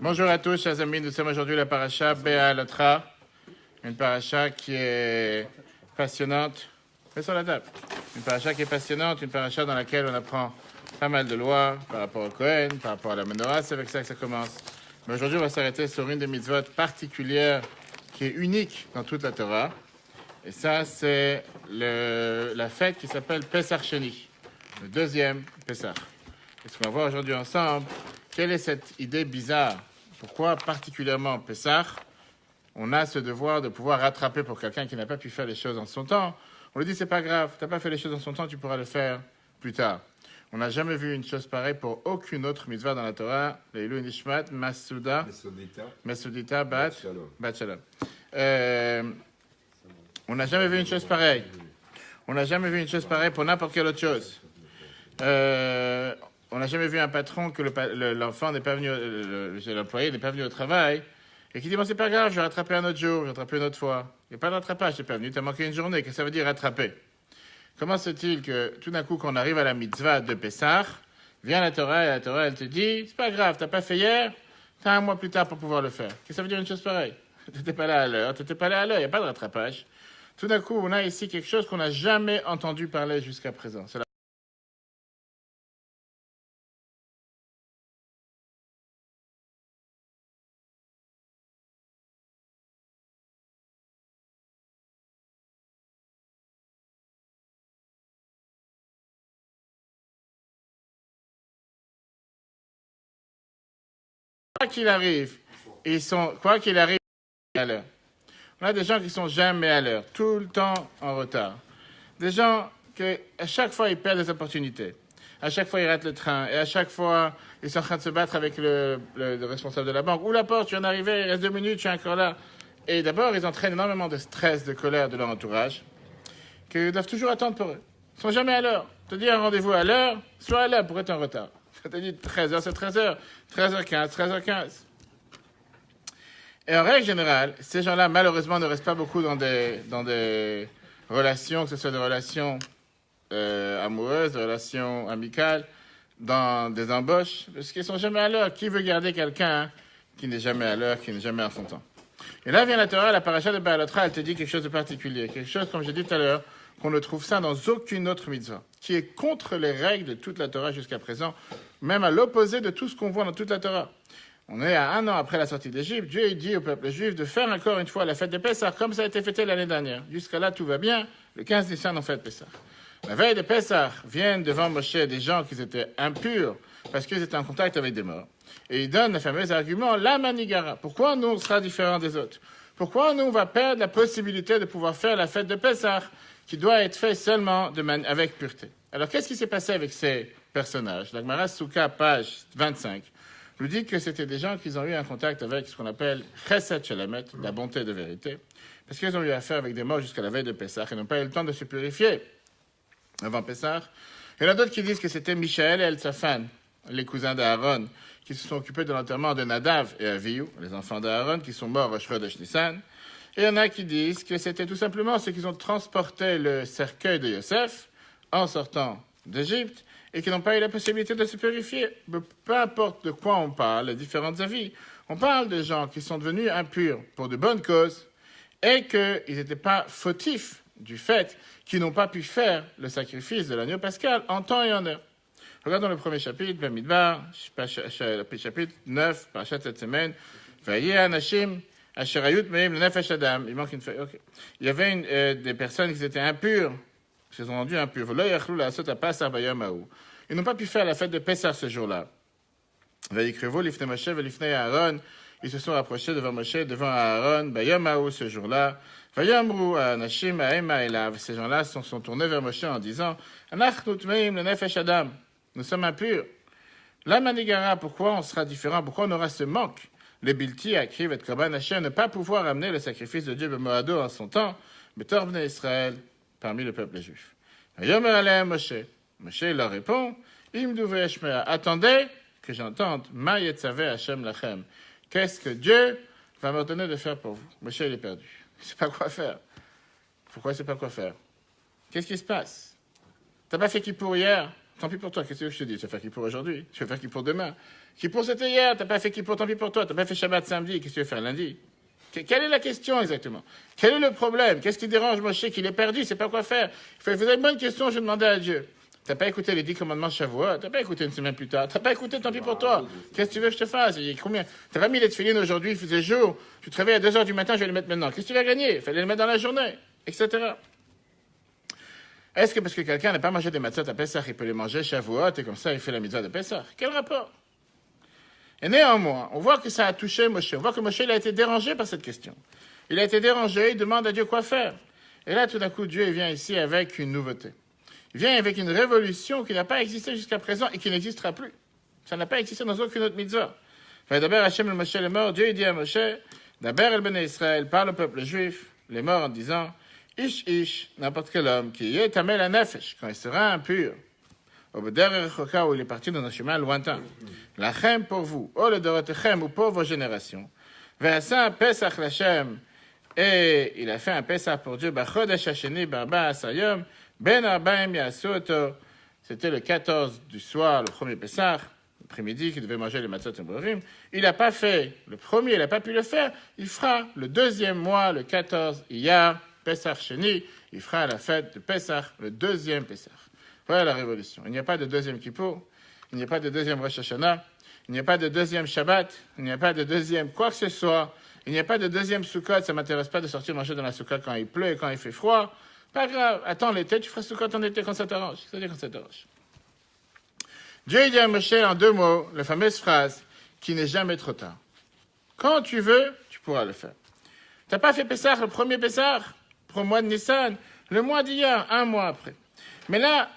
Bonjour à tous, chers amis. Nous sommes aujourd'hui la paracha Béalotra, une paracha qui est passionnante. Mets sur la table. Une paracha qui est passionnante, une paracha dans laquelle on apprend pas mal de lois par rapport au Kohen, par rapport à la menorah. C'est avec ça que ça commence. Mais aujourd'hui, on va s'arrêter sur une des mitzvot particulières qui est unique dans toute la Torah. Et ça, c'est la fête qui s'appelle Pesach Sheni, le deuxième Pesach. Et ce qu'on va voir aujourd'hui ensemble, quelle est cette idée bizarre? Pourquoi particulièrement Pessah, on a ce devoir de pouvoir rattraper pour quelqu'un qui n'a pas pu faire les choses en son temps? On lui dit, c'est pas grave, tu n'as pas fait les choses en son temps, tu pourras le faire plus tard. On n'a jamais vu une chose pareille pour aucune autre mitzvah dans la Torah. Leilu Nishmat, Mesudita, Bat Shalom. On n'a jamais vu une chose pareille. On n'a jamais vu une chose pareille pour n'importe quelle autre chose. On n'a jamais vu un patron que l'enfant n'est pas venu, l'employé n'est pas venu au travail et qui dit, bon, c'est pas grave, je vais rattraper un autre jour, je vais rattraper une autre fois. Il n'y a pas de rattrapage, tu n'es pas venu, tu as manqué une journée. Qu'est-ce que ça veut dire rattraper? Comment se fait-il que tout d'un coup, quand on arrive à la mitzvah de Pessah, vient la Torah et la Torah, elle te dit, c'est pas grave, tu n'as pas fait hier, tu as un mois plus tard pour pouvoir le faire. Qu'est-ce que ça veut dire une chose pareille? Tu n'étais pas là à l'heure, il n'y a pas de rattrapage. Tout d'un coup, on a ici quelque chose qu'on n'a jamais entendu parler jusqu'à présent. C'est quoi qu'il arrive, quoi qu'il arrive, à l'heure. On a des gens qui sont jamais à l'heure, tout le temps en retard. Des gens qui, à chaque fois, ils perdent des opportunités. À chaque fois, ils ratent le train. Et à chaque fois, ils sont en train de se battre avec le responsable de la banque. Ou la porte, tu viens d'arriver, il reste 2 minutes, tu es encore là. Et d'abord, ils entraînent énormément de stress, de colère de leur entourage, qu'ils doivent toujours attendre pour eux. Ils sont jamais à l'heure. Te dis un rendez-vous à l'heure, sois à l'heure pour être en retard. Je te dis 13h, c'est 13h. 13h15, 13h15. Et en règle générale, ces gens-là, malheureusement, ne restent pas beaucoup dans des relations, que ce soit des relations amoureuses, des relations amicales, dans des embauches, parce qu'ils ne sont jamais à l'heure. Qui veut garder quelqu'un qui n'est jamais à l'heure, qui n'est jamais à son temps? Et là vient la Torah, la paracha de Béalotra, elle te dit quelque chose de particulier, quelque chose, comme j'ai dit tout à l'heure, qu'on ne trouve ça dans aucune autre mitzvah, qui est contre les règles de toute la Torah jusqu'à présent, même à l'opposé de tout ce qu'on voit dans toute la Torah. On est à 1 an après la sortie d'Égypte. Dieu dit au peuple juif de faire encore une fois la fête de Pessah, comme ça a été fêté l'année dernière. Jusqu'à là, tout va bien. Le 15 décembre, on fête Pessah. La veille de Pessah, viennent devant Moshe des gens qui étaient impurs parce qu'ils étaient en contact avec des morts. Et ils donnent le fameux argument, la manigara. Pourquoi nous, on sera différents des autres? Pourquoi nous, on va perdre la possibilité de pouvoir faire la fête de Pessah, qui doit être faite seulement avec pureté? Alors, qu'est-ce qui s'est passé avec ces personnages? La Gemara Souka, page 25. nous dit que c'était des gens qui ont eu un contact avec ce qu'on appelle Chesed Shelemet, la bonté de vérité, parce qu'ils ont eu affaire avec des morts jusqu'à la veille de Pessah et n'ont pas eu le temps de se purifier avant Pessah. Il y en a d'autres qui disent que c'était Michaël et Eltsaphan, les cousins d'Aaron, qui se sont occupés de l'enterrement de Nadav et Avihu, les enfants d'Aaron, qui sont morts au Chodesh Nissan. Et il y en a qui disent que c'était tout simplement ceux qui ont transporté le cercueil de Yosef en sortant d'Égypte et qui n'ont pas eu la possibilité de se purifier. Peu importe de quoi on parle, les différents avis, on parle de gens qui sont devenus impurs pour de bonnes causes et qu'ils n'étaient pas fautifs du fait qu'ils n'ont pas pu faire le sacrifice de l'agneau pascal en temps et en heure. Regardons le premier chapitre, Bamidbar, chapitre 9, parachat cette semaine. Vaillez Anashim, Asherayut Meim, le Nefesh Adam. Il manque une feuille. Okay. Il y avait des personnes qui étaient impures, qui sont rendues impures. Ils n'ont pas pu faire la fête de Pessah ce jour-là. Vaïkrevo, Lifne Moshe, Lifne Aaron. Ils se sont rapprochés devant Moshe, devant Aaron, Bayamaou ce jour-là. Vayamru, Anashim, Aema Elav. Ces gens-là se sont tournés vers Moshe en disant, Anachnut Meim, le Nefesh Adam. Nous sommes impurs. La manigara, pourquoi on sera différent? Pourquoi on aura ce manque? Les Bilti, Akriv et Korban Hashem, ne pas pouvoir amener le sacrifice de Dieu Moado en son temps, mais Torbne Israël, parmi le peuple juif. Yomer Aleem Moshe. Moshe leur répond, Imdouve Eshmea, attendez que j'entende, Ma Yetzave Hashem Lachem. Qu'est-ce que Dieu va m'ordonner de faire pour vous? Moshe, il est perdu. Il ne sait pas quoi faire. Pourquoi il ne sait pas quoi faire? Qu'est-ce qui se passe? Tu n'as pas fait Kippour hier? Tant pis pour toi, qu'est-ce que je te dis? Tu vas faire Kippour aujourd'hui? Tu vas faire Kippour demain? Kippour, c'était hier, t'as pas fait Kippour, tant pis pour toi, t'as pas fait Shabbat samedi, qu'est-ce que tu veux faire lundi? Quelle est la question exactement? Quel est le problème? Qu'est-ce qui dérange Moshe qu'il est perdu, il sait pas quoi faire? Il fait, vous avez une bonne question, je vais demander à Dieu. T'as pas écouté les 10 commandements de Shavuot, t'as pas écouté une semaine plus tard, t'as pas écouté, tant pis pour toi. Qu'est-ce que tu veux que je te fasse? Combien? T'as pas mis les tefillines aujourd'hui, il faisait jour, tu te réveilles à 2h du matin, je vais les mettre maintenant. Qu'est-ce que tu vas gagner? Il fallait les mettre dans la journée, etc. Est-ce que parce que quelqu'un n'a pas mangé des matzot à Pessah, il peut les manger Shavuot et comme ça il fait la mitzvah de Pessah? Quel rapport? Et néanmoins, on voit que ça a touché Moshe. On voit que Moshe il a été dérangé par cette question. Il a été dérangé, il demande à Dieu quoi faire. Et là, tout d'un coup, Dieu il vient ici avec une nouveauté. Il vient avec une révolution qui n'a pas existé jusqu'à présent et qui n'existera plus. Ça n'a pas existé dans aucune autre mitzvah. D'abord, Hachem el Moshe les morts. Dieu il dit à Moshe, d'abord el Bnei Israël, parle au peuple juif, les morts en disant, Ish, n'importe quel homme, qui est tamel à nefesh, quand il sera impur, au beder rechoka, où il est parti dans un chemin lointain. Lachem pour vous, o le dorotechem, ou pour vos générations. Ve'asa pesach lachem, et il a fait un pesach pour Dieu, bachodesh hasheni, barba asayom, ben arbaim yasoto. C'était le 14 du soir, le premier pesach, l'après-midi, qu'il devait manger les matzot et borim. Il n'a pas fait le premier, il n'a pas pu le faire. Il fera le deuxième mois, le 14 Iyar, Pesach Sheni. Il fera la fête de Pesach, le deuxième Pesach. Voilà la révolution. Il n'y a pas de deuxième Kippour, il n'y a pas de deuxième Rosh Hashanah, il n'y a pas de deuxième Shabbat, il n'y a pas de deuxième quoi que ce soit. Il n'y a pas de deuxième Sukkot. Ça ne m'intéresse pas de sortir manger dans la Sukkot quand il pleut et quand il fait froid. Pas grave. Attends l'été, tu feras Sukkot en été quand ça t'arrange. C'est-à-dire quand ça t'arrange. Dieu dit à Moshe en 2 mots, la fameuse phrase, qui n'est jamais trop tard. Quand tu veux, tu pourras le faire. Tu n'as pas fait Pessah, le premier Pessah, pour le mois de Nissan, le mois d'hier, 1 mois après. Mais là,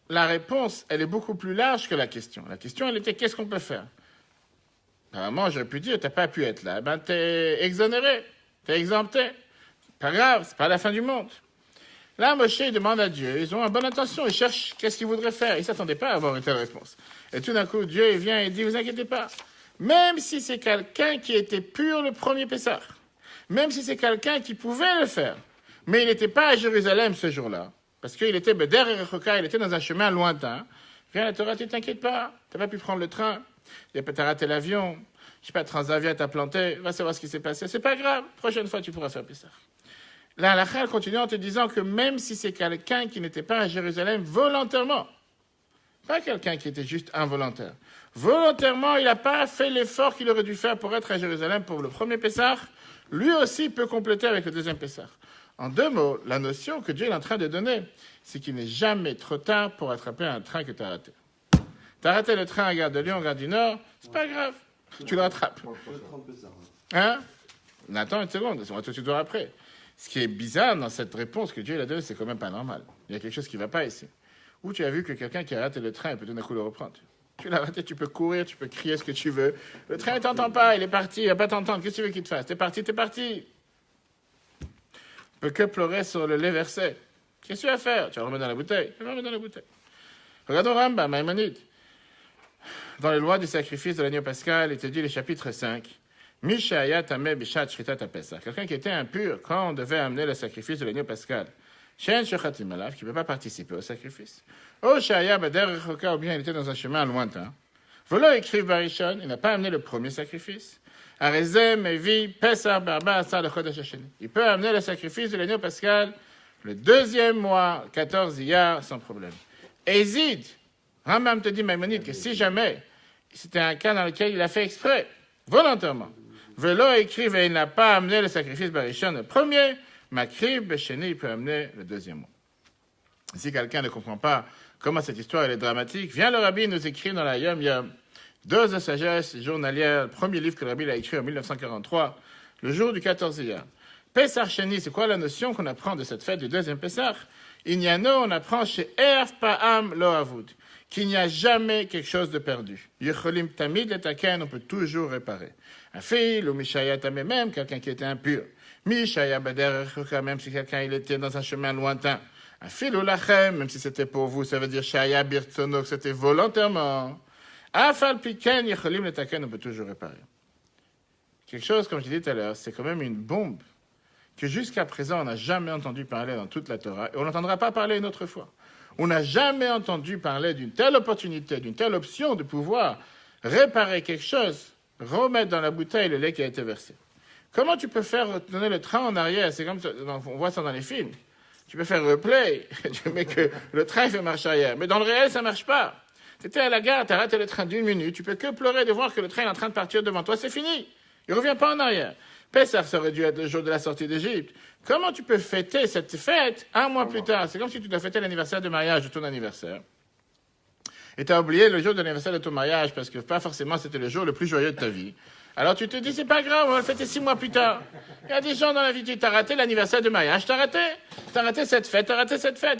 la réponse, elle est beaucoup plus large que la question. La question, elle était, qu'est-ce qu'on peut faire? Apparemment, j'aurais pu dire, tu n'as pas pu être là. Ben, tu es exonéré, tu es exempté. Pas grave, c'est pas la fin du monde. Là, Moshe demande à Dieu, ils ont une bonne intention, ils cherchent qu'est-ce qu'ils voudraient faire. Ils ne s'attendaient pas à avoir une telle réponse. Et tout d'un coup, Dieu il vient et dit, vous inquiétez pas. Même si c'est quelqu'un qui était pur le premier Pessah, même si c'est quelqu'un qui pouvait le faire, mais il n'était pas à Jérusalem ce jour-là, parce qu'il était Beder et Rechoka, il était dans un chemin lointain, viens la Torah, tu t'inquiètes pas, tu n'as pas pu prendre le train, tu as raté l'avion, je sais pas, Transavia t'a planté, va savoir ce qui s'est passé, c'est pas grave, prochaine fois tu pourras faire Pessah. La halakha continue en te disant que même si c'est quelqu'un qui n'était pas à Jérusalem volontairement, pas quelqu'un qui était juste involontaire, volontairement, il n'a pas fait l'effort qu'il aurait dû faire pour être à Jérusalem pour le premier Pessah, lui aussi peut compléter avec le deuxième Pessah. En 2 mots, la notion que Dieu est en train de donner, c'est qu'il n'est jamais trop tard pour attraper un train que tu as raté. Tu as raté le train à Gare de Lyon, Gare du Nord, c'est pas grave, tu le rattrapes. Hein? Attends une seconde, on va tout de suite voir après. Ce qui est bizarre dans cette réponse que Dieu a donnée, c'est quand même pas normal. Il y a quelque chose qui ne va pas ici. Où tu as vu que quelqu'un qui a raté le train, il peut tout d'un coup le reprendre. Tu l'as raté, tu peux courir, tu peux crier ce que tu veux. Le train ne t'entend pas, il est parti, il ne va pas t'entendre. Qu'est-ce que tu veux qu'il te fasse? T'es parti. Tu ne peux que pleurer sur le lait versé. Qu'est-ce que tu vas faire? Tu vas le remettre dans la bouteille. Tu vas le remettre dans la bouteille. Regardons Rambam, Maïmonide. Dans les lois du sacrifice de l'agneau pascal, il te dit le chapitre 5. Quelqu'un qui était impur quand on devait amener le sacrifice de l'agneau pascal. Qui ne peut pas participer au sacrifice. Ou bien il était dans un chemin lointain. Volo écrive Barishon, il n'a pas amené le premier sacrifice. Il peut amener le sacrifice de l'agneau pascal le deuxième mois, 14 Iyar, sans problème. Ezid, Rambam te dit, Maïmonide, que si jamais c'était un cas dans lequel il a fait exprès, volontairement, Velo écrive et il n'a pas amené le sacrifice Barishon le premier, Makriv Besheni, il peut amener le deuxième mois. Si quelqu'un ne comprend pas comment cette histoire elle est dramatique, vient le rabbi nous écrire dans la Yom Yom, Dose de sagesse journalière, le premier livre que le rabbi a écrit en 1943, le jour du 14 Iyar. Pesach Sheni, c'est quoi la notion qu'on apprend de cette fête du deuxième Pesach? Inyano, on apprend chez Erf Pa'am Lo Avud, qu'il n'y a jamais quelque chose de perdu. Yecholim Tamid Letaken, on peut toujours réparer. Un fil ou Mishaya Tamé, même quelqu'un qui était impur. Mishaya Bader Rechoka, même si quelqu'un il était dans un chemin lointain. Un fil ou Lachem, même si c'était pour vous, ça veut dire Shaya Birtsono, que c'était volontairement. Afal Piken Yecholim Letaken, on peut toujours réparer. Quelque chose, comme je disais tout à l'heure, c'est quand même une bombe que jusqu'à présent, on n'a jamais entendu parler dans toute la Torah, et on n'entendra pas parler une autre fois. On n'a jamais entendu parler d'une telle opportunité, d'une telle option de pouvoir réparer quelque chose, remettre dans la bouteille le lait qui a été versé. Comment tu peux faire retourner le train en arrière? C'est comme ça, on voit ça dans les films. Tu peux faire replay, tu mets que le train fait marche arrière. Mais dans le réel, ça marche pas. Tu étais à la gare, tu as raté le train d'une minute, tu peux que pleurer de voir que le train est en train de partir devant toi, c'est fini. Il revient pas en arrière. Pessah, ça aurait dû être le jour de la sortie d'Égypte. Comment tu peux fêter cette fête un mois plus tard? C'est comme si tu dois fêter l'anniversaire de mariage de ton anniversaire. Et tu as oublié le jour de l'anniversaire de ton mariage parce que pas forcément c'était le jour le plus joyeux de ta vie. Alors tu te dis, c'est pas grave, on va le fêter 6 mois plus tard. Il y a des gens dans la vie, tu as raté l'anniversaire de mariage, t'as raté cette fête,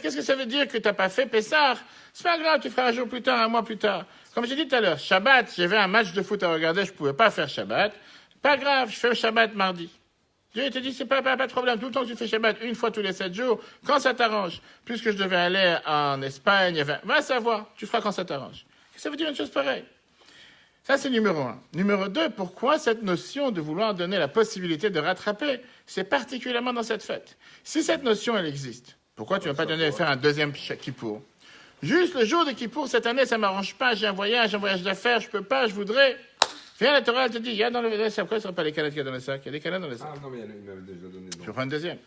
Qu'est-ce que ça veut dire que t'as pas fait Pessah? C'est pas grave, tu feras un jour plus tard, un mois plus tard. Comme j'ai dit tout à l'heure, Shabbat, j'avais un match de foot à regarder, je pouvais pas faire Shabbat. Pas grave, je fais le Shabbat mardi. Dieu te dit, c'est pas de problème. Tout le temps que tu fais Shabbat, une fois tous les 7 jours, quand ça t'arrange. Puisque je devais aller en Espagne, va savoir, tu feras quand ça t'arrange. Ça veut dire une chose pareille. Ça, c'est numéro 1. Numéro 2, pourquoi cette notion de vouloir donner la possibilité de rattraper? C'est particulièrement dans cette fête. Si cette notion, elle existe, pourquoi tu ne vas pas donner faire un deuxième Kippour? Juste le jour de Kippour, cette année, ça m'arrange pas, j'ai un voyage d'affaires, je peux pas, je voudrais. Viens, la Torah, elle te dit, il y a dans le sac. Pourquoi ce ne sera pas les canettes qu'il y a dans le sac? Il y a des canettes dans le sac. Ah non, mais il m'avait déjà donné. Je prends un deuxième.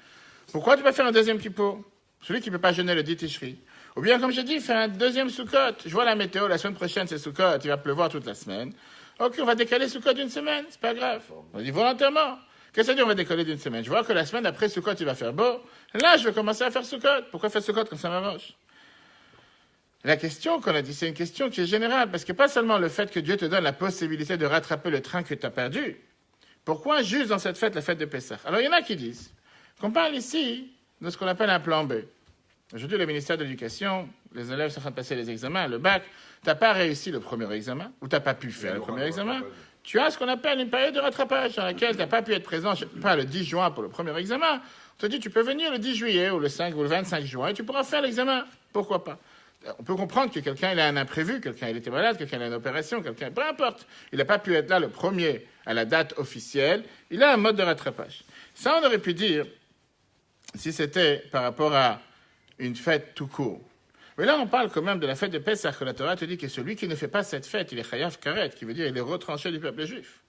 Pourquoi tu vas faire un deuxième Kippour? Celui qui ne peut pas jeûner le dit Tishri. Ou bien, comme j'ai dit, fais un deuxième Sukkot. Je vois la météo, la semaine prochaine, c'est Sukkot, il va pleuvoir toute la semaine. Ok, on va décaler Sukkot d'une semaine, c'est pas grave. On dit volontairement. Qu'est-ce que ça dit, on va décaler d'une semaine? Je vois que la semaine après Sukkot, il va faire beau. Là, je vais commencer à faire Sukkot. Pourquoi faire Sukkot quand ça m'arrange? La question qu'on a dit, c'est une question qui est générale, parce que pas seulement le fait que Dieu te donne la possibilité de rattraper le train que tu as perdu. Pourquoi juste dans cette fête, la fête de Pessah? Alors, il y en a qui disent qu'on parle ici de ce qu'on appelle un plan B. Aujourd'hui, le ministère de l'Éducation, les élèves sont en train de passer les examens, le bac, tu n'as pas réussi le premier examen, ou tu n'as pas pu faire le premier examen, tu as ce qu'on appelle une période de rattrapage dans laquelle tu n'as pas pu être présent, je sais pas, le 10 juin pour le premier examen. On te dit, tu peux venir le 10 juillet, ou le 5, ou le 25 juin, et tu pourras faire l'examen. Pourquoi pas? On peut comprendre que quelqu'un il a un imprévu, quelqu'un il était malade, quelqu'un il a une opération, quelqu'un, peu importe. Il n'a pas pu être là le premier à la date officielle. Il a un mode de rattrapage. Ça, on aurait pu dire si c'était par rapport à une fête tout court. Mais là, on parle quand même de la fête de Pessah, que la Torah te dit que celui qui ne fait pas cette fête, il est chayav karet, qui veut dire il est retranché du peuple juif.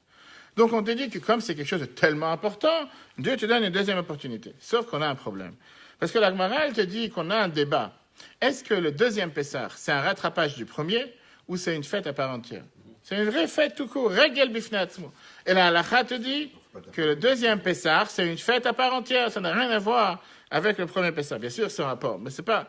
Donc on te dit que comme c'est quelque chose de tellement important, Dieu te donne une deuxième opportunité. Sauf qu'on a un problème. Parce que la Gemara, elle te dit qu'on a un débat. Est-ce que le deuxième Pessah, c'est un rattrapage du premier ou c'est une fête à part entière? C'est une vraie fête tout court, regel bifnatzmo. Et la halakha te dit que le deuxième Pessah, c'est une fête à part entière. Ça n'a rien à voir avec le premier Pessah. Bien sûr, c'est un rapport, mais c'est pas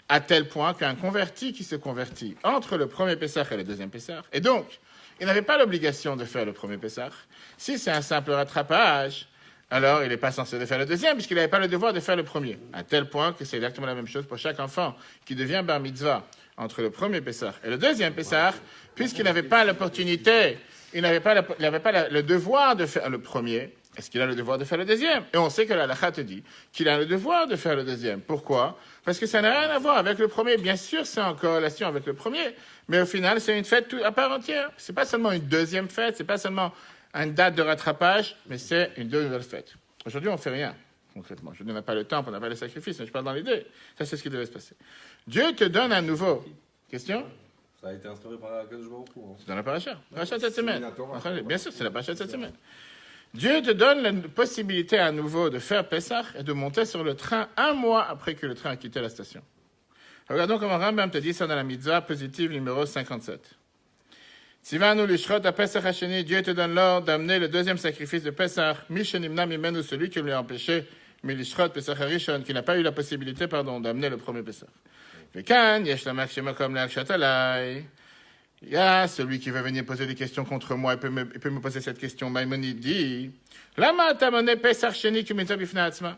à tel point qu'un converti qui se convertit entre le premier Pessah et le deuxième Pessah, et donc, il n'avait pas l'obligation de faire le premier Pessah. Si c'est un simple rattrapage, alors il n'est pas censé de faire le deuxième, puisqu'il n'avait pas le devoir de faire le premier. À tel point que c'est exactement la même chose pour chaque enfant qui devient bar mitzvah entre le premier Pessah et le deuxième Pessah, puisqu'il n'avait pas l'opportunité, il n'avait pas le devoir de faire le premier. Est-ce qu'il a le devoir de faire le deuxième? Et on sait que la halakha te dit qu'il a le devoir de faire le deuxième. Pourquoi? Parce que ça n'a rien à voir avec le premier. Bien sûr, c'est en corrélation avec le premier, mais au final, c'est une fête à part entière. C'est pas seulement une deuxième fête, c'est pas seulement une date de rattrapage, mais c'est une nouvelle fête. Aujourd'hui, on ne fait rien, concrètement. Aujourd'hui, on n'a pas le temps, on n'a pas le sacrifice, mais je parle dans l'idée. Ça, c'est ce qui devait se passer. Dieu te donne un nouveau. Question? Ça a été instauré par la Kadosh Baruch Hu. C'est dans la paracha. Paracha de cette semaine. Bien sûr, c'est la paracha de cette semaine. Dieu te donne la possibilité à nouveau de faire Pessah et de monter sur le train un mois après que le train a quitté la station. Regardons comment Rambam te dit ça dans la mitzvah positive numéro 57. Tzivanu lishrot à Pesach Hasheni, Dieu te donne l'ordre d'amener le deuxième sacrifice de Pessah, Mishenimna Mimenu, celui qui lui a empêché, Milishchot Pesach Harishon, qui n'a pas eu la possibilité, d'amener le premier Pessah. Vekan, yesh la makshema comme l'akshatalai. Il y a celui qui veut venir poser des questions contre moi, il peut me poser cette question. Maïmonide dit, Lama t'amené Pesach Sheni qui mitzvah bifnaatzma.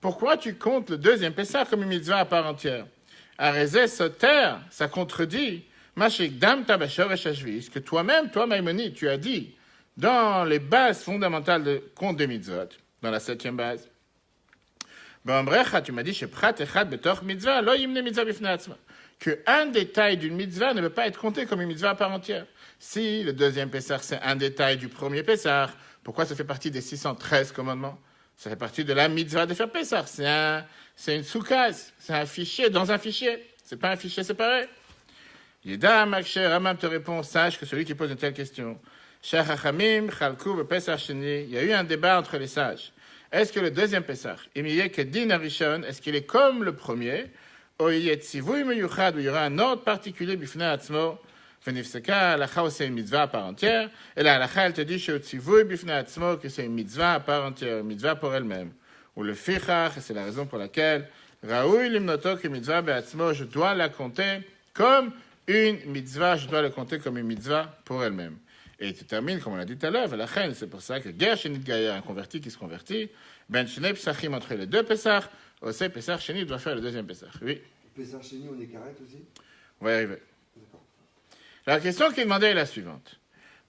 Pourquoi tu comptes le deuxième Pessah comme une mitzvah à part entière? Arezé soter, ça contredit. Mashik dam tabashor et shashvis, que toi-même, toi Maïmonide, tu as dit dans les bases fondamentales de compte des mitzvot, dans la 7e base. Bambrecha, tu m'as dit, chez prat echad betoch mitzvah, lo yimne mitzvah bifnaatzma. Qu'un détail d'une mitzvah ne peut pas être compté comme une mitzvah à part entière. Si le deuxième Pessah, c'est un détail du premier Pessah, pourquoi ça fait partie des 613 commandements? Ça fait partie de la mitzvah de faire Pessah. C'est une soukaz, c'est un fichier dans un fichier. C'est pas un fichier séparé. Yeda Makshe, Ramam te répond, sache que celui qui pose une telle question. Shach Hachamim, Chalkou, Pesach Sheni. Il y a eu un débat entre les sages. Est-ce que le deuxième Pesach, Imiyeh Kedin Arishon, est-ce qu'il est comme le premier? Ou il y aura un ordre particulier, Bifnei Atzmo, Venifseka, Alacha, c'est une mitzvah à part entière. Et là, Alacha, elle te dit, Sheotzivui Bifnei Atzmo, que c'est une mitzvah à part entière, une mitzvah pour elle-même. Ou le Fichach, et c'est la raison pour laquelle, Raoui Limnoto, que mitzvah Beatzmo, je dois la compter comme une mitzvah, je dois la compter comme une mitzvah pour elle-même. Et tu termines, comme on l'a dit tout à l'heure, la reine, c'est pour ça que Ger Shenit Gaïa, un converti qui se convertit, Ben Shnei Pesachim entre les deux Pesach, Osei Pesach Sheni doit faire le deuxième Pesach. Oui. Pesach Sheni, on est carré aussi? On va y arriver. La question qui est demandée est la suivante.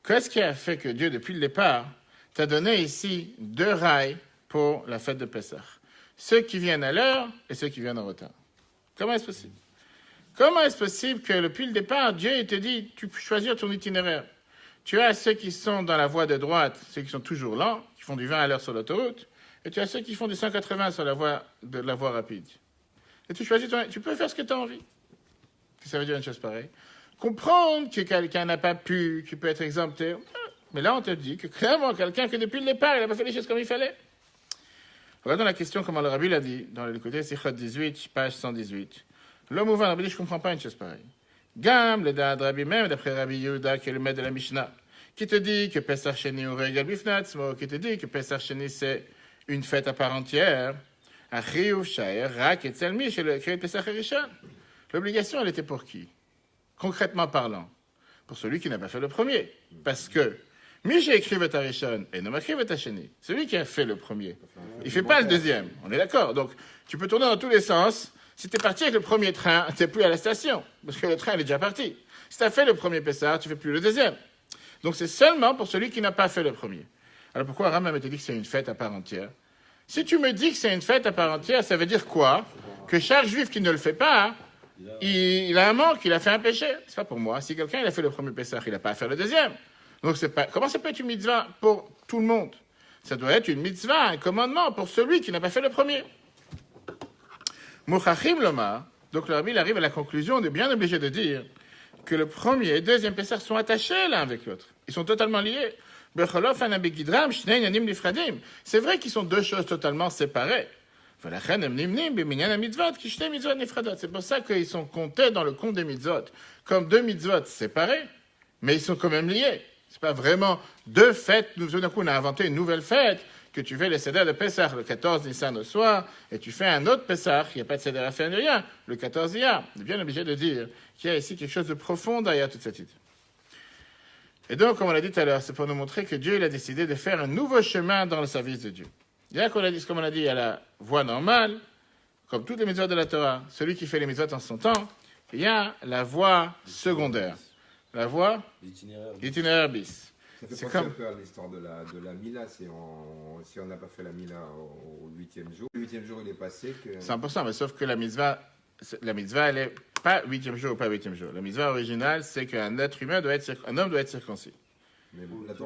Qu'est-ce qui a fait que Dieu, depuis le départ, t'a donné ici deux rails pour la fête de Pesach? Ceux qui viennent à l'heure et ceux qui viennent en retard. Comment est-ce possible? Comment est-ce possible que depuis le départ, Dieu te dit, tu peux choisir ton itinéraire? Tu as ceux qui sont dans la voie de droite, ceux qui sont toujours lents, qui font du 20 à l'heure sur l'autoroute, et tu as ceux qui font du 180 sur la voie rapide. Et tu choisis tu peux faire ce que tu as envie. Ça veut dire une chose pareille. Comprendre que quelqu'un n'a pas pu, qui peut être exempté. Mais là, on te dit que clairement, quelqu'un que depuis le départ, il n'a pas fait les choses comme il fallait. Regardons la question, comme le Rabbi l'a dit, dans le côté Sichot 18, page 118. L'homme ouvert, Rabbi dit, je ne comprends pas une chose pareille. Gam, le dad Rabbi, même d'après Rabbi Yehuda, qui est le maître de la Mishnah, qui te dit que Pesach Sheni ou Regal Bifnatzmo, qui te dit que Pesach Sheni c'est une fête à part entière. Achiou, Shaer, Rak et Tzelmi, chez le Kriyat Pesach Rishon. L'obligation, elle était pour qui? Concrètement parlant, pour celui qui n'a pas fait le premier. Parce que, Miché écrit Vetarishon et non écrit Vetasheni. Celui qui a fait le premier, il ne fait pas le deuxième. On est d'accord? Donc, tu peux tourner dans tous les sens. Si tu es parti avec le premier train, tu n'es plus à la station, parce que le train il est déjà parti. Si tu as fait le premier Pessah, tu ne fais plus le deuxième. Donc c'est seulement pour celui qui n'a pas fait le premier. Alors pourquoi Rambam te dit que c'est une fête à part entière? Si tu me dis que c'est une fête à part entière, ça veut dire quoi? Que chaque juif qui ne le fait pas, il a un manque, il a fait un péché. C'est pas pour moi. Si quelqu'un il a fait le premier Pessah, il n'a pas à faire le deuxième. Donc c'est pas. Comment ça peut être une mitzvah pour tout le monde? Ça doit être une mitzvah, un commandement pour celui qui n'a pas fait le premier. Mouchachim Lomar, donc le Rabbi il arrive à la conclusion, on est bien obligé de dire que le premier et le deuxième Pessah sont attachés l'un avec l'autre. Ils sont totalement liés. C'est vrai qu'ils sont deux choses totalement séparées. C'est pour ça qu'ils sont comptés dans le compte des mitzvot comme deux mitzvot séparés, mais ils sont quand même liés. C'est pas vraiment deux fêtes. Nous, d'un coup, on a inventé une nouvelle fête, que tu fais le Seder de Pessah le 14 Nissan au soir, et tu fais un autre Pessah, il n'y a pas de Seder à faire ni rien, le 14 Iyar. On est bien obligé de dire qu'il y a ici quelque chose de profond derrière toute cette idée. Et donc, comme on l'a dit tout à l'heure, c'est pour nous montrer que Dieu il a décidé de faire un nouveau chemin dans le service de Dieu. Il y a, comme on a dit, il y a la voie normale, comme toutes les mitzvot de la Torah, celui qui fait les mitzvot en son temps, il y a la voie secondaire. La voie l'itinéraire bis. Ça fait penser un peu à l'histoire de la Mila, si on n'a pas fait la Mila au 8e jour. Le 8e jour, il est passé que... 100%, mais sauf que la mitzvah, elle n'est pas 8e jour ou pas 8e jour. La mitzvah originale, c'est qu'un être humain un homme doit être circoncis.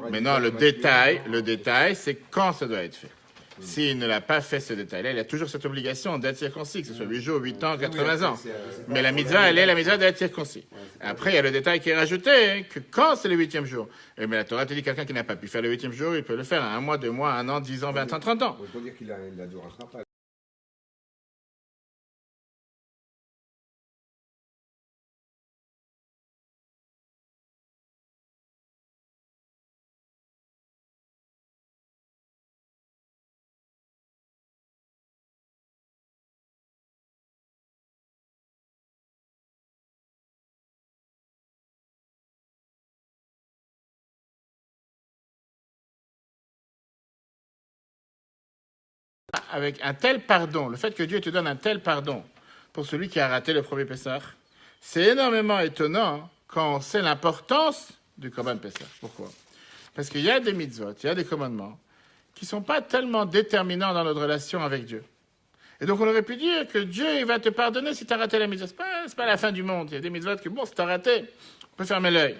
Mais non, le détail, c'est quand ça doit être fait. S'il ne l'a pas fait ce détail-là, il a toujours cette obligation d'être circoncis, que ce soit 8 jours, 8 ans, 80 ans. Mais la mitzvah, elle est la mitzvah d'être circoncis. Après, il y a le détail qui est rajouté, que quand c'est le 8e jour. Mais la Torah te dit que quelqu'un qui n'a pas pu faire le 8e jour, il peut le faire à 1 mois, 2 mois, 1 an, 10 ans, 20 ans, 30 ans. On peut dire qu'il a dû rattraper. Avec un tel pardon, le fait que Dieu te donne un tel pardon pour celui qui a raté le premier Pessah, c'est énormément étonnant quand on sait l'importance du Korban Pessah. Pourquoi? Parce qu'il y a des mitzvot, il y a des commandements qui ne sont pas tellement déterminants dans notre relation avec Dieu. Et donc on aurait pu dire que Dieu il va te pardonner si tu as raté la mitzvah. C'est pas la fin du monde. Il y a des mitzvot que bon, si tu as raté, on peut fermer l'œil.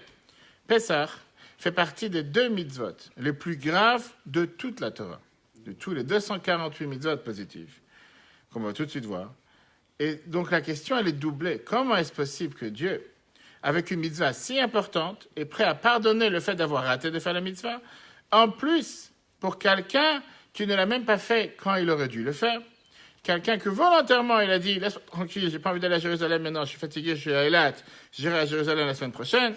Pessah fait partie des 2 mitzvot les plus graves de toute la Torah, de tous les 248 mitzvot positives, qu'on va tout de suite voir. Et donc la question, elle est doublée. Comment est-ce possible que Dieu avec une mitzvah si importante, est prêt à pardonner le fait d'avoir raté de faire la mitzvah, en plus, pour quelqu'un qui ne l'a même pas fait quand il aurait dû le faire, quelqu'un que volontairement il a dit, laisse-moi tranquille, j'ai pas envie d'aller à Jérusalem maintenant, je suis fatigué, je suis à Eilat, j'irai à Jérusalem la semaine prochaine.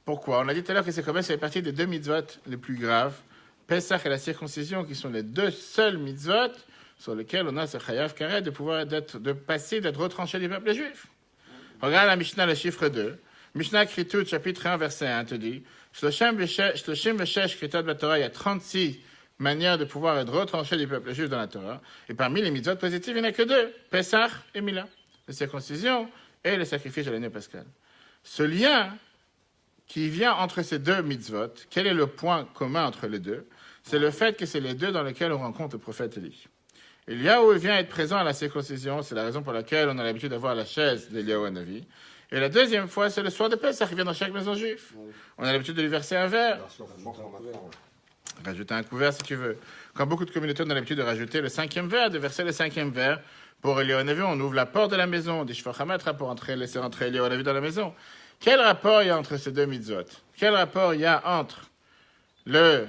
Pourquoi? On a dit tout à l'heure que c'est comme ça, ça fait partie des deux mitzvot les plus graves, Pesach et la circoncision, qui sont les deux seuls mitzvot sur lesquels on a ce chayav karet de pouvoir d'être retranché du peuple juif. Regarde la Mishnah, le chiffre 2. Mishnah Kritut, chapitre 1, verset 1, te dit, Shloshim veshesh kritot b'Torah, il y a 36 manières de pouvoir être retranché du peuple juif dans la Torah. Et parmi les mitzvot positives, il n'y en a que deux, Pesach et Mila, la circoncision et le sacrifice de l'année pascale. Ce lien qui vient entre ces deux mitzvot, quel est le point commun entre les deux? C'est le fait que c'est les deux dans lesquels on rencontre le prophète Élie. Eliyahu vient être présent à la circoncision, c'est la raison pour laquelle on a l'habitude d'avoir la chaise d'Eliyahu Hanavi. Et la deuxième fois, c'est le soir de Pessah qui vient dans chaque maison juive. On a l'habitude de lui verser un verre. Rajouter un couvert si tu veux. Quand beaucoup de communautés ont l'habitude de rajouter le 5e verre, de verser le 5e verre, pour Eliyahu Hanavi, on ouvre la porte de la maison, on dit Shvachamatra pour laisser rentrer Eliyahu Hanavi dans la maison. Quel rapport il y a entre ces deux mitzvot? Quel rapport il y a entre le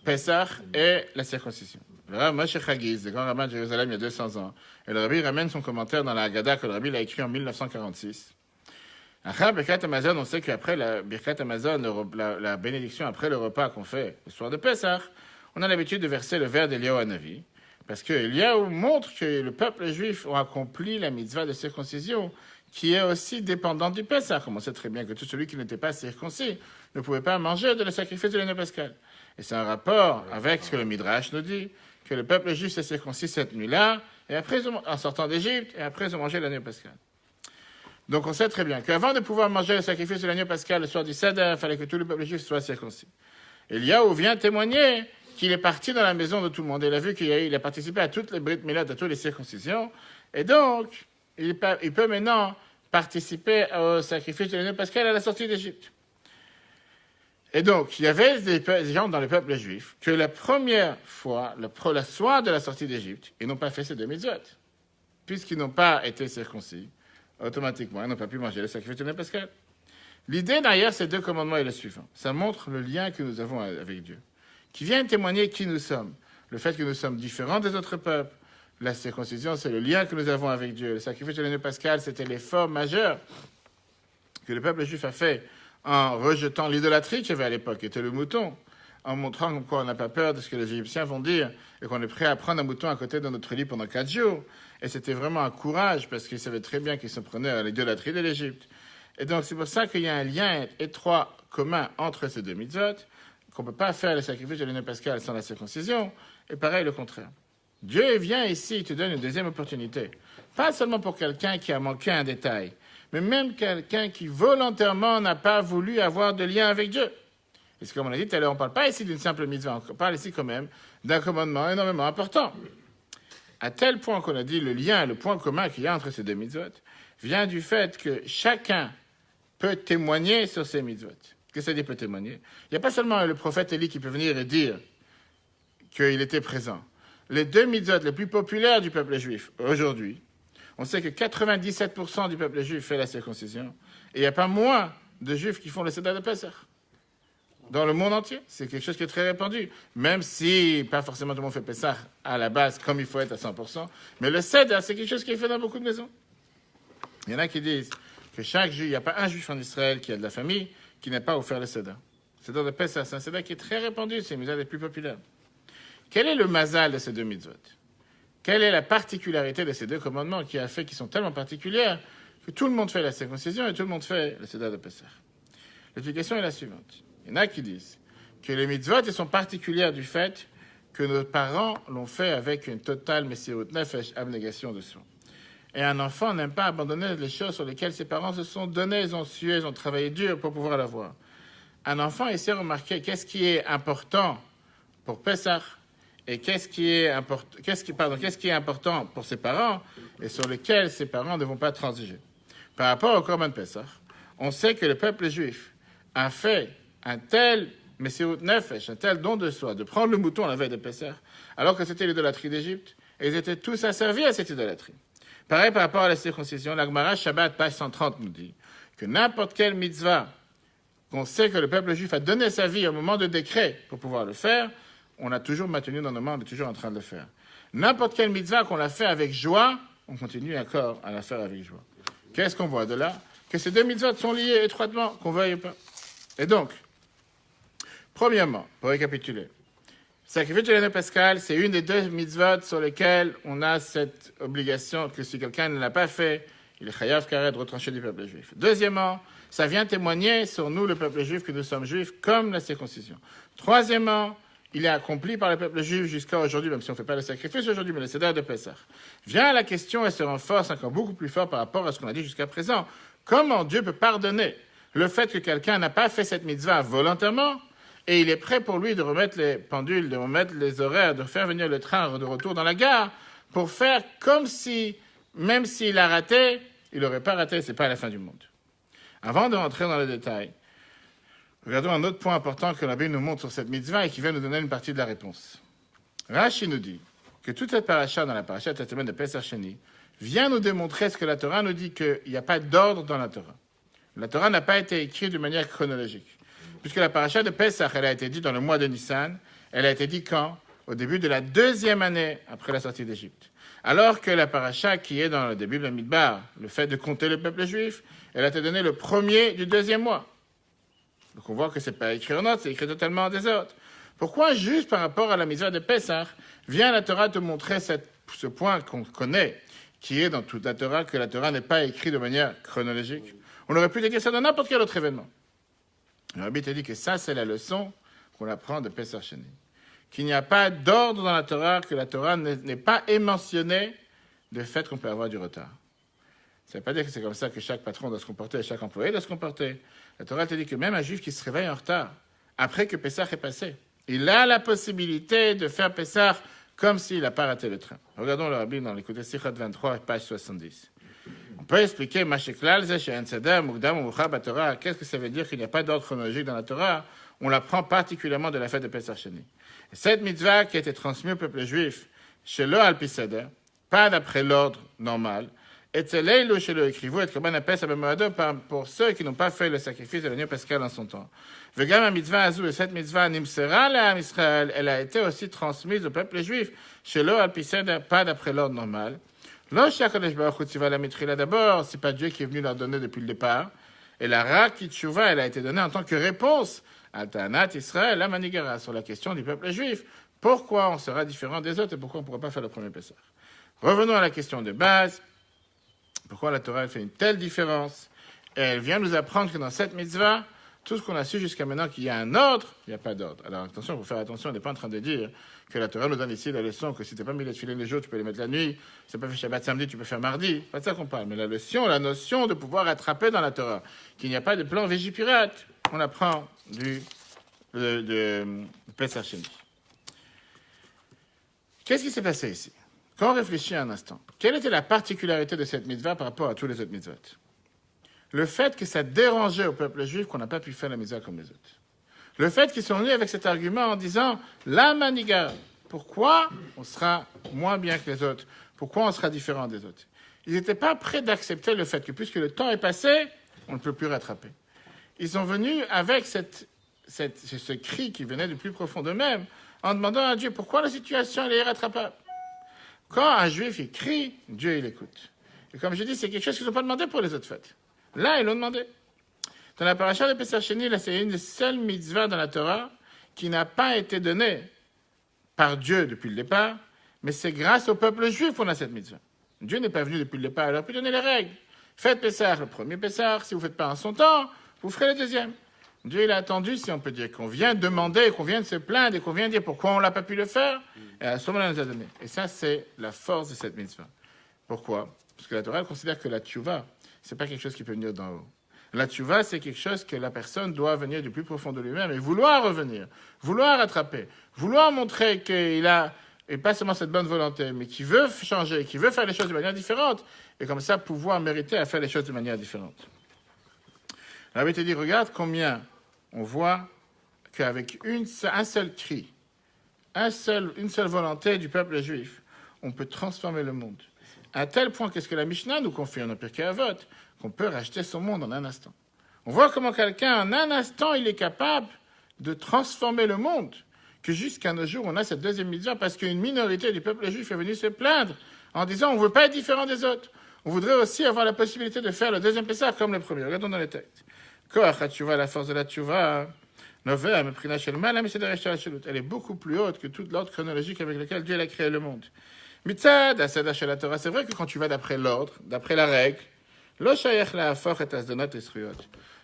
Pessah et la circoncision? Le Rav Moshe Chagiz, le grand rabbin de Jérusalem il y a 200 ans, et le rabbi ramène son commentaire dans la Haggadah que le rabbi a écrit en 1946. Après Birkat Hamazon, on sait qu'après la Birkat Hamazon, la bénédiction après le repas qu'on fait le soir de Pessah, on a l'habitude de verser le verre d'Eliyahu Hanavi, parce que Eliyahu montre que le peuple juif a accompli la mitzvah de circoncision, qui est aussi dépendante du Pessah. Comme on sait très bien que tout celui qui n'était pas circoncis ne pouvait pas manger de le sacrifice de l'année pascale. Et c'est un rapport avec ce que le Midrash nous dit, que le peuple juif s'est circoncis cette nuit-là, et après, en sortant d'Égypte, et après, ils ont mangé l'année pascale. Donc, on sait très bien qu'avant de pouvoir manger le sacrifice de l'agneau pascal le soir du Seder, il fallait que tout le peuple juif soit circoncis. Eliyahu vient témoigner qu'il est parti dans la maison de tout le monde. Il a vu qu'il a participé à toutes les Brit Milot, à toutes les circoncisions. Et donc, il peut maintenant participer au sacrifice de l'agneau pascal à la sortie d'Égypte. Et donc, il y avait des gens dans le peuple juif que la première fois, le soir de la sortie d'Égypte, ils n'ont pas fait ces deux mitzvot. Puisqu'ils n'ont pas été circoncis, automatiquement, ils n'ont pas pu manger le sacrifice de l'année pascal. L'idée derrière ces deux commandements est le suivant. Ça montre le lien que nous avons avec Dieu, qui vient témoigner qui nous sommes. Le fait que nous sommes différents des autres peuples. La circoncision, c'est le lien que nous avons avec Dieu. Le sacrifice de l'année pascal, c'était l'effort majeur que le peuple juif a fait en rejetant l'idolâtrie qu'il y avait à l'époque, qui était le mouton, en montrant comme quoi on n'a pas peur de ce que les Égyptiens vont dire et qu'on est prêt à prendre un mouton à côté de notre lit pendant 4 jours. Et c'était vraiment un courage parce qu'ils savaient très bien qu'ils se prenaient à l'idolâtrie de l'Égypte. Et donc c'est pour ça qu'il y a un lien étroit, commun entre ces deux mitzvot, qu'on ne peut pas faire le sacrifice de l'année pascale sans la circoncision, et pareil le contraire. Dieu vient ici, il te donne une deuxième opportunité. Pas seulement pour quelqu'un qui a manqué un détail, mais même quelqu'un qui volontairement n'a pas voulu avoir de lien avec Dieu. Et comme on a dit tout à l'heure, on ne parle pas ici d'une simple mitzvah, on parle ici quand même d'un commandement énormément important. À tel point qu'on a dit le lien, le point commun qu'il y a entre ces deux mitzvot, vient du fait que chacun peut témoigner sur ces mitzvot. Qu'est-ce que ça dit peut témoigner? Il n'y a pas seulement le prophète Élie qui peut venir et dire qu'il était présent. Les deux mitzvot les plus populaires du peuple juif aujourd'hui, on sait que 97% du peuple juif fait la circoncision, et il n'y a pas moins de juifs qui font le Seder de Pessah. Dans le monde entier, c'est quelque chose qui est très répandu. Même si pas forcément tout le monde fait Pessah à la base comme il faut être à 100%, mais le Seder, c'est quelque chose qui est fait dans beaucoup de maisons. Il y en a qui disent que chaque juif, il n'y a pas un juif en Israël qui a de la famille qui n'a pas offert le Seder. Le Seder de Pessah, c'est un Seder qui est très répandu, c'est les mitzvot les plus populaires. Quel est le mazal de ces deux mitzvot? Quelle est la particularité de ces deux commandements qui a fait qu'ils sont tellement particuliers que tout le monde fait la circoncision et tout le monde fait le Seder de Pessah? L'explication est la suivante. Il y en a qui disent que les mitzvot sont particulières du fait que nos parents l'ont fait avec une totale messirut nefesh, abnégation de soi. Et un enfant n'aime pas abandonner les choses sur lesquelles ses parents se sont donnés, ils ont sué, ils ont travaillé dur pour pouvoir l'avoir. Un enfant essaie de remarquer qu'est-ce qui est important pour Pessah et qu'est-ce qui est important pour ses parents et sur lesquels ses parents ne vont pas transiger. Par rapport au Korban Pessah, on sait que le peuple juif a fait un tel messirut nefesh, un tel don de soi, de prendre le mouton la veille de Pessah, alors que c'était l'idolâtrie d'Égypte, et ils étaient tous asservis à cette idolâtrie. Pareil par rapport à la circoncision, la Gemara Shabbat, page 130, nous dit que n'importe quelle mitzvah qu'on sait que le peuple juif a donné sa vie au moment de décret pour pouvoir le faire, on a toujours maintenu dans nos mains, on est toujours en train de le faire. N'importe quelle mitzvah qu'on l'a fait avec joie, on continue encore à la faire avec joie. Qu'est-ce qu'on voit de là? Que ces deux mitzvahs sont liés étroitement, qu'on veuille ou pas. Et donc, premièrement, pour récapituler, sacrifice de l'année pascale, c'est une des deux mitzvot sur lesquelles on a cette obligation que si quelqu'un ne l'a pas fait, il est chayav karet de retrancher du peuple juif. Deuxièmement, ça vient témoigner sur nous, le peuple juif, que nous sommes juifs, comme la circoncision. Troisièmement, il est accompli par le peuple juif jusqu'à aujourd'hui, même si on ne fait pas le sacrifice aujourd'hui, mais le Seder de Pessah. Vient la question et se renforce encore beaucoup plus fort par rapport à ce qu'on a dit jusqu'à présent. Comment Dieu peut pardonner le fait que quelqu'un n'a pas fait cette mitzvah volontairement et il est prêt pour lui de remettre les pendules, de remettre les horaires, de faire venir le train de retour dans la gare pour faire comme si, même s'il a raté, il n'aurait pas raté, c'est pas la fin du monde. Avant de rentrer dans les détails, regardons un autre point important que la Bible nous montre sur cette mitzvah et qui vient nous donner une partie de la réponse. Rashi nous dit que toute cette paracha dans la paracha de cette semaine de Pesach Sheni vient nous démontrer ce que la Torah nous dit qu'il n'y a pas d'ordre dans la Torah. La Torah n'a pas été écrite de manière chronologique. Puisque la paracha de Pesach, elle a été dite dans le mois de Nissan, elle a été dite quand? Au début de la deuxième année après la sortie d'Égypte. Alors que la paracha qui est dans le début de la Midbar, le fait de compter le peuple juif, elle a été donnée le premier du deuxième mois. Donc on voit que ce n'est pas écrit en note, c'est écrit totalement en désordre. Pourquoi, juste par rapport à la mitzvah de Pesach, vient la Torah te montrer ce point qu'on connaît, qui est dans toute la Torah, que la Torah n'est pas écrite de manière chronologique? On aurait pu te dire ça dans n'importe quel autre événement. Le Rabbi te dit que ça, c'est la leçon qu'on apprend de Pesach Sheni. Qu'il n'y a pas d'ordre dans la Torah, que la Torah n'est pas émentionnée du fait qu'on peut avoir du retard. Ça ne veut pas dire que c'est comme ça que chaque patron doit se comporter et chaque employé doit se comporter. La Torah te dit que même un juif qui se réveille en retard, après que Pesach est passé, il a la possibilité de faire Pesach comme s'il n'a pas raté le train. Regardons le Rabbi dans l'écoute Sichot 23, page 70. On peut expliquer qu'est-ce que ça veut dire qu'il n'y a pas d'ordre chronologique dans la Torah. On l'apprend particulièrement de la fête de Pesach Sheni. Cette mitzvah qui a été transmise au peuple juif, chez le Alpi Seder, pas d'après l'ordre normal, et chez le écrivou, et comme on appelle ça pour ceux qui n'ont pas fait le sacrifice de l'agneau pascal en son temps. Vegam mitzvah azou, et cette mitzvah nimsera la Israël, elle a été aussi transmise au peuple juif, chez le Alpi Seder, pas d'après l'ordre normal. D'abord, c'est pas Dieu qui est venu leur donner depuis le départ. Et la Rak Tshuva, elle a été donnée en tant que réponse à Tanat Israël, la Manigara, sur la question du peuple juif. Pourquoi on sera différent des autres et pourquoi on ne pourra pas faire le premier Pessah? Revenons à la question de base. Pourquoi la Torah fait une telle différence? Et elle vient nous apprendre que dans cette mitzvah, tout ce qu'on a su jusqu'à maintenant, qu'il y a un ordre, il n'y a pas d'ordre. Alors attention, il faut faire attention, on n'est pas en train de dire que la Torah nous donne ici la leçon que si tu n'as pas mis les filets les jours, tu peux les mettre la nuit, si tu n'as pas fait Shabbat samedi, tu peux faire mardi. Pas de ça qu'on parle, mais la leçon, la notion de pouvoir attraper dans la Torah, qu'il n'y a pas de plan végipirate, on apprend de Pesach Sheni. Qu'est-ce qui s'est passé ici? Quand on réfléchit un instant, quelle était la particularité de cette mitzvah par rapport à tous les autres mitzvot? Le fait que ça dérangeait au peuple juif qu'on n'a pas pu faire la mitzvah comme les autres. Le fait qu'ils sont venus avec cet argument en disant « La maniga », pourquoi on sera moins bien que les autres? Pourquoi on sera différent des autres? Ils n'étaient pas prêts d'accepter le fait que puisque le temps est passé, on ne peut plus rattraper. Ils sont venus avec ce cri qui venait du plus profond d'eux-mêmes en demandant à Dieu pourquoi la situation elle est irrattrapable. Quand un juif il crie, Dieu il écoute. Et comme je dis, c'est quelque chose qu'ils n'ont pas demandé pour les autres fêtes. Là, ils l'ont demandé. Dans la paracha de Pesach Sheni, là, c'est une des seules mitzvahs dans la Torah qui n'a pas été donnée par Dieu depuis le départ, mais c'est grâce au peuple juif qu'on a cette mitzvah. Dieu n'est pas venu depuis le départ, il aurait pu donner les règles. Faites Pesach, le premier Pesach, si vous ne faites pas en son temps, vous ferez le deuxième. Dieu, il a attendu, si on peut dire, qu'on vient demander, qu'on vient de se plaindre et qu'on vient dire pourquoi on n'a pas pu le faire, et à ce moment-là, il nous a donné. Et ça, c'est la force de cette mitzvah. Pourquoi? Parce que la Torah elle considère que la tchouva, c'est pas quelque chose qui peut venir d'en haut. La tchouva, c'est quelque chose que la personne doit venir du plus profond de lui-même et vouloir revenir, vouloir rattraper, vouloir montrer qu'il a, et pas seulement cette bonne volonté, mais qui veut changer, qui veut faire les choses de manière différente, et comme ça pouvoir mériter à faire les choses de manière différente. La Bible te dit, regarde combien on voit qu'avec un seul cri, une seule volonté du peuple juif, on peut transformer le monde. À tel point qu'est-ce que la Mishnah nous confie en Pirkei Avot, qu'on peut racheter son monde en un instant. On voit comment quelqu'un, en un instant, il est capable de transformer le monde, que jusqu'à nos jours, on a cette deuxième mitzvah, parce qu'une minorité du peuple juif est venue se plaindre en disant on ne veut pas être différent des autres. On voudrait aussi avoir la possibilité de faire le deuxième Pessah comme le premier. Regardons dans les textes. Koach HaTshuva, la force de la Tshuva, elle est beaucoup plus haute que toute l'ordre chronologique avec lequel Dieu a créé le monde. Mitzad, Asada Shel Torah, c'est vrai que quand tu vas d'après l'ordre, d'après la règle, Lo shayach la'afoch et asdonot esriyot.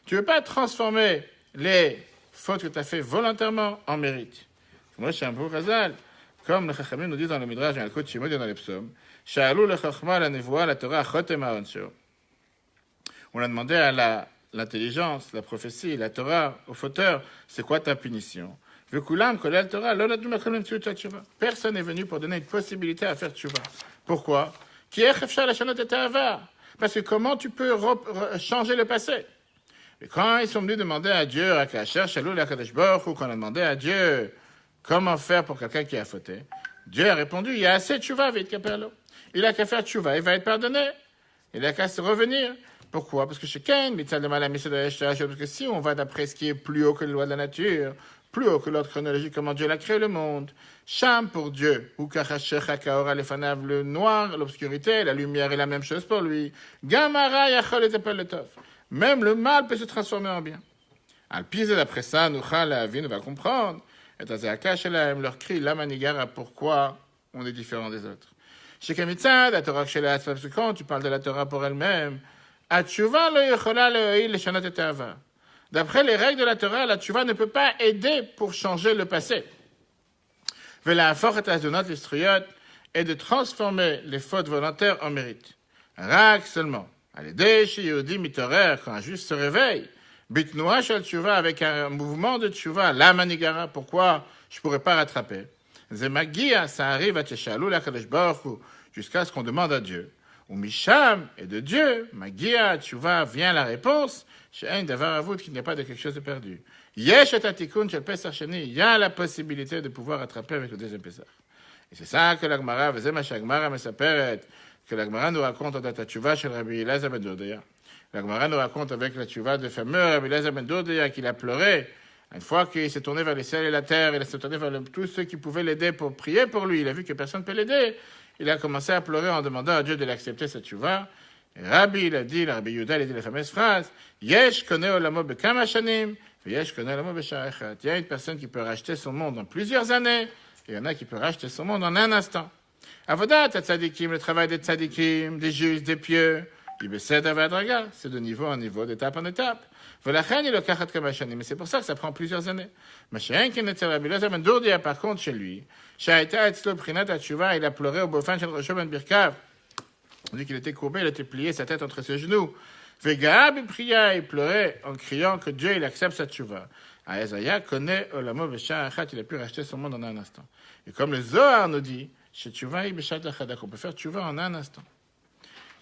Tu ne veux pas transformer les fautes que tu as fait volontairement en mérite. Moi, je suis un beau Razal, comme le Chachamim nous dit dans le Midrash, dans le Kod Shimon et dans les psaumes, Sha'alou le Chachma la Nevoa la Torah chotem ha'onsho. On a demandé à l'intelligence, la prophétie, la Torah, au fauteur, c'est quoi ta punition? Personne n'est venu pour donner une possibilité à faire tchouva. Pourquoi? Parce que comment tu peux changer le passé? Et quand ils sont venus demander à Dieu, à Kacher, Shalou, la Kadesh Baruch Hu, qu'on a demandé à Dieu comment faire pour quelqu'un qui a fauté, Dieu a répondu, il y a assez de tchouva, vite Kaperlo. Il a qu'à faire tchouva, il va être pardonné. Il a qu'à se revenir. Pourquoi? Parce que chez Ken, parce que si on va d'après ce qui est plus haut que les lois de la nature, plus haut que l'ordre chronologique, comment Dieu a créé le monde, Sham pour Dieu, ou le noir, l'obscurité, la lumière est la même chose pour lui. Gamara yachol et le tov. Même le mal peut se transformer en bien. Al pise d'après ça, nous va comprendre. Et Azéakashelam leur crie la manigara, pourquoi on est différent des autres. Chez Kamitzad, la Torah chez la parce que quand tu parles de la Torah pour elle-même, Atshuva lo yechola le'oil leshanot et ha'avar. D'après les règles de la Torah, la Tshuva ne peut pas aider pour changer le passé. Vela'afoch et ha'azonot l'estriyot est de transformer les fautes volontaires en mérite. Rak seulement. Aledei sheyehudi mitorer, quand un juif se réveille, bitnoua shel Tshuva, avec un mouvement de Tshuva, la manigara, pourquoi je ne pourrais pas rattraper? Zemagia, ça arrive à Teshalou la Kadesh Baruch Hu, jusqu'à ce qu'on demande à Dieu. Ou Misham, et de Dieu, Magia, Tshuva, vient la réponse, She'en davar avut, qu'il n'y a pas de quelque chose de perdu. Yesh et atikun shel Pesach sheni, il y a la possibilité de pouvoir rattraper avec le deuxième Pesach. Et c'est ça que l'Agmara, vezema sh'Agmara mesaperet, que l'Agmara nous raconte dans la Tshuva shel Rabbi Elazar ben Dodeya. L'Agmara nous raconte avec la Tshuva de fameux Rabbi Elazar ben Dodeya qu'il a pleuré. Une fois qu'il s'est tourné vers les ciels et la terre, il s'est tourné vers tous ceux qui pouvaient l'aider pour prier pour lui. Il a vu que personne ne peut l'aider. Il a commencé à pleurer en demandant à Dieu de l'accepter, cette tchouva. Et Rabbi, il a dit, le Rabbi Yehuda, il a dit la fameuse phrase, Yesh koneh olamo bekama shanim, Yesh koneh olamo b'sha'ah echad. Il y a une personne qui peut racheter son monde en plusieurs années, et il y en a qui peut racheter son monde en un instant. Avodat tzadikim, le travail des tzadikim, des justes, des pieux, c'est de niveau en niveau, d'étape en étape. Mais c'est pour ça que ça prend plusieurs années. Par contre, chez lui, il a pleuré au Bofan Shel Rosho Ben Birkav. On dit qu'il était courbé, il était plié, sa tête entre ses genoux. Il pleurait en criant que Dieu il accepte sa tchouva. Aïzaya connaît Olamo Besha Achat, il a pu racheter son monde en un instant. Et comme le Zohar nous dit, chez tchouva, on peut faire tchouva en un instant.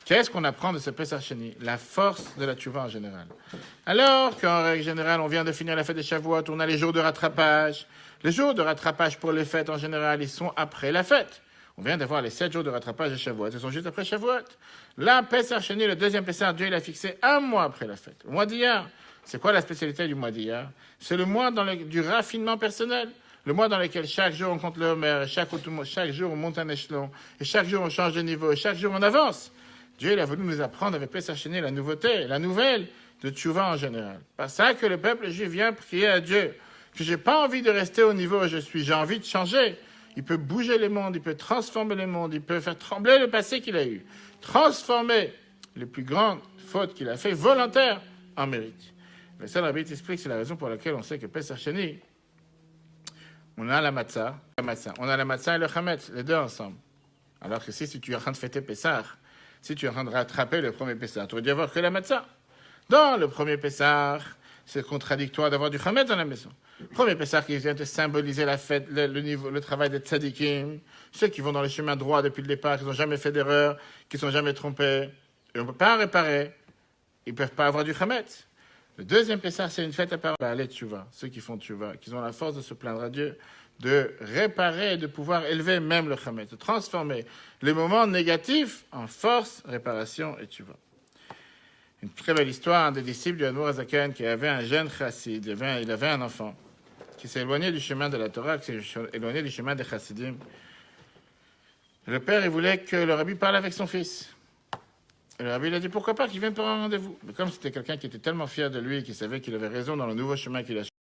Qu'est-ce qu'on apprend de ce Pesach Sheni? La force de la tchouva en général. Alors qu'en règle générale, on vient de finir la fête des Shavuot, on a les jours de rattrapage. Les jours de rattrapage pour les fêtes en général, ils sont après la fête. On vient d'avoir les 7 jours de rattrapage de Shavuot, ils sont juste après Shavuot. Là, Pesach Sheni, le deuxième Pesach, Dieu l'a fixé un mois après la fête. Le mois d'Iyar. C'est quoi la spécialité du mois d'Iyar? C'est le mois du raffinement personnel. Le mois dans lequel chaque jour on compte le Homer, chaque jour on monte un échelon, et chaque jour on change de niveau, et chaque jour on avance. Dieu il a voulu nous apprendre avec Pesach Sheni la nouveauté, la nouvelle de Tchouva en général. Par ça que le peuple juif vient prier à Dieu. Que j'ai pas envie de rester au niveau où je suis, j'ai envie de changer. Il peut bouger les mondes, il peut transformer les mondes, il peut faire trembler le passé qu'il a eu. Transformer les plus grandes fautes qu'il a fait volontaires en mérite. Le Sal Rabbi explique, c'est la raison pour laquelle on sait que Pesach Sheni, on a la matzah. On a la matzah et le chametz, les deux ensemble. Alors que si tu es en train de fêter Pesach, si tu es en train de rattraper le premier Pessah, tu aurais dû avoir que la matzah. Dans le premier Pessah, c'est contradictoire d'avoir du chametz dans la maison. Le premier Pessah qui vient de symboliser la fête, le travail des tzadikim, ceux qui vont dans le chemin droit depuis le départ, qui n'ont jamais fait d'erreur, qui ne sont jamais trompés. Et on ne peut pas réparer. Ils ne peuvent pas avoir du chametz. Le deuxième Pessah, c'est une fête à part. Les tchouva, ceux qui font tchouva, qui ont la force de se plaindre à Dieu, de réparer et de pouvoir élever même le chametz, de transformer les moments négatifs en force, réparation et tchouva. Une très belle histoire, un des disciples du Admour Azaken qui avait un jeune chassid, il avait un enfant qui s'est éloigné du chemin de la Torah, qui s'est éloigné du chemin des chassidim. Le père, il voulait que le rabbi parle avec son fils. Et le rabbi, il a dit, pourquoi pas qu'il vienne pour un rendez-vous. Mais comme c'était quelqu'un qui était tellement fier de lui, qu'il savait qu'il avait raison dans le nouveau chemin qu'il a choisi,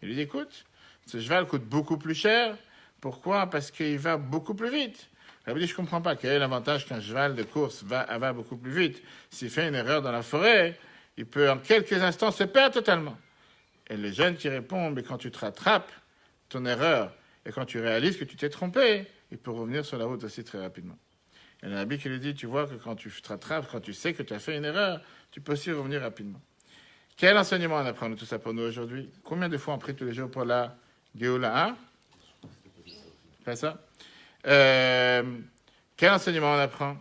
il lui dit, écoute, ce cheval coûte beaucoup plus cher. Pourquoi? Parce qu'il va beaucoup plus vite. Il lui dit, je ne comprends pas. Quel est l'avantage qu'un cheval de course va beaucoup plus vite? S'il fait une erreur dans la forêt, il peut en quelques instants se perdre totalement. Et le jeune qui répond, mais quand tu te rattrapes ton erreur et quand tu réalises que tu t'es trompé, il peut revenir sur la route aussi très rapidement. Et le rabbi qui lui dit, tu vois que quand tu te rattrapes, quand tu sais que tu as fait une erreur, tu peux aussi revenir rapidement. Quel enseignement on apprend de tout ça pour nous aujourd'hui? Combien de fois on prie tous les jours pour la Géoula, hein? Pas ça? Quel enseignement on apprend?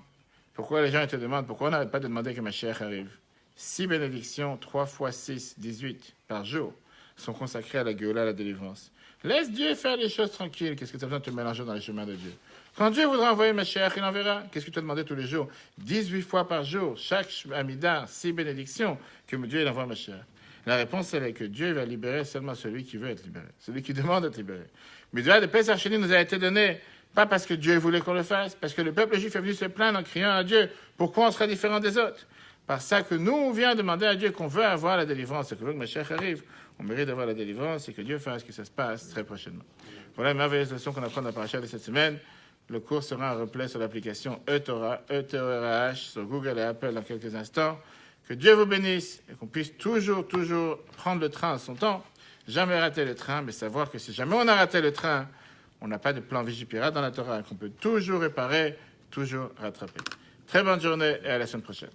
Pourquoi les gens te demandent, pourquoi on n'arrête pas de demander que Mashiach arrive? 6 bénédictions, 3 fois 6, 18 par jour, sont consacrées à la Géoula, à la délivrance. Laisse Dieu faire les choses tranquilles. Qu'est-ce que tu as besoin de te mélanger dans les chemins de Dieu? Quand Dieu voudra envoyer Mashiach, il enverra. Qu'est-ce que tu as demandé tous les jours? 18 fois par jour, chaque Amida, 6 bénédictions, que Dieu il envoie Mashiach. La réponse, elle est que Dieu va libérer seulement celui qui veut être libéré, celui qui demande d'être libéré. Mais Dieu de Pesach Sheni nous a été donné, pas parce que Dieu voulait qu'on le fasse, parce que le peuple juif est venu se plaindre en criant à Dieu, pourquoi on sera différent des autres? Par ça que nous, on vient demander à Dieu qu'on veut avoir la délivrance, et que le Mashiach arrive, on mérite d'avoir la délivrance, et que Dieu fasse que ça se passe très prochainement. Voilà la merveilleuse leçon qu'on apprend dans la paracha de cette semaine. Le cours sera un replay sur l'application eTorah, E-T-O-R-A-H, sur Google et Apple dans quelques instants. Que Dieu vous bénisse et qu'on puisse toujours prendre le train à son temps. Jamais rater le train, mais savoir que si jamais on a raté le train, on n'a pas de plan Vigipirate dans la Torah, qu'on peut toujours réparer, toujours rattraper. Très bonne journée et à la semaine prochaine.